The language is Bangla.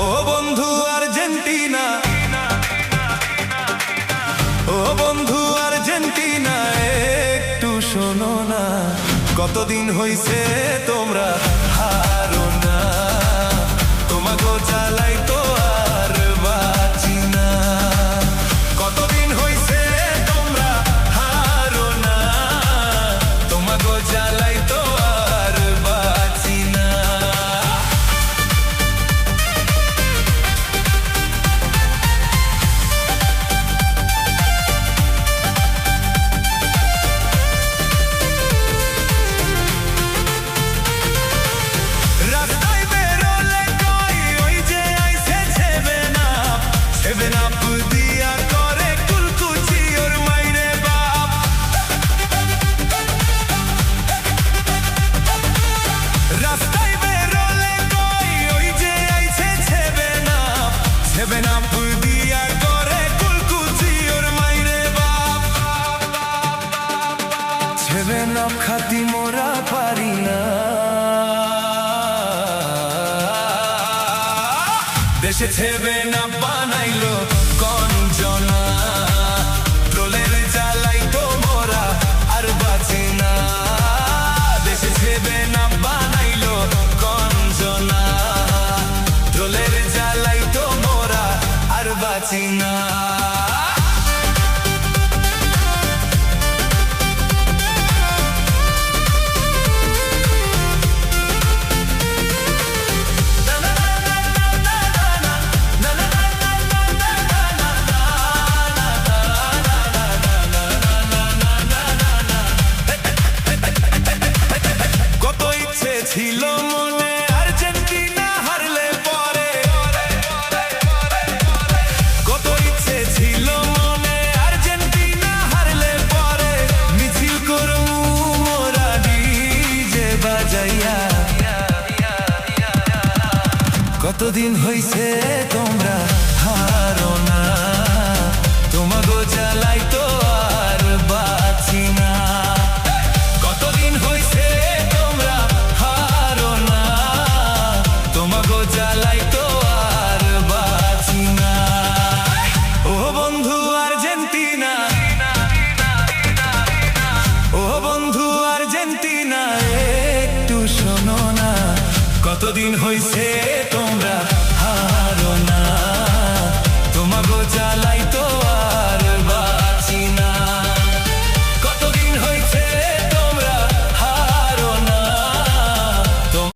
ও বন্ধু আর্জেন্টিনা, ও বন্ধু আর্জেন্টিনা, একটু শোনো না। কতদিন হইছে তোমরা হারো না, তোমাকে জ্বালাই তো আর বাঁচি না। কতদিন হইছে তোমরা হারো না, তোমাকে জ্বালাই তো আর বাঁচি না। খাতি মোরা পারি না, দেশে ছেবে না বানাইলো কঞ্জনা, ট্রোলের জ্বালাই তো মোরা আর বাঁচি না। দেশে ছেবে না বানাইলো কঞ্জনা, ট্রোলের জ্বালাই তো মোরা আর বাঁচি না। ছিল মনে আর্জেন্টিনা হারলে পরে, কত ইচ্ছে ছিল মনে আর্জেন্টিনা হারলে পরে, মিছিল করমু মোরা ডিজে বাজাইয়া। কতদিন হইছে তোমরা হারো না, তোমাগো জ্বালাই তো আর বাঁচি না। কতদিন হইছে তোমরা হারো না, তোমাগো জ্বালাই তো আর বাঁচি না। ও বন্ধু আর্জেন্টিনা, ও বন্ধু আর্জেন্টিনা, একটু শোনো না। কতদিন হইছে তোমরা হারো না, তোমাগো জ্বালাই তো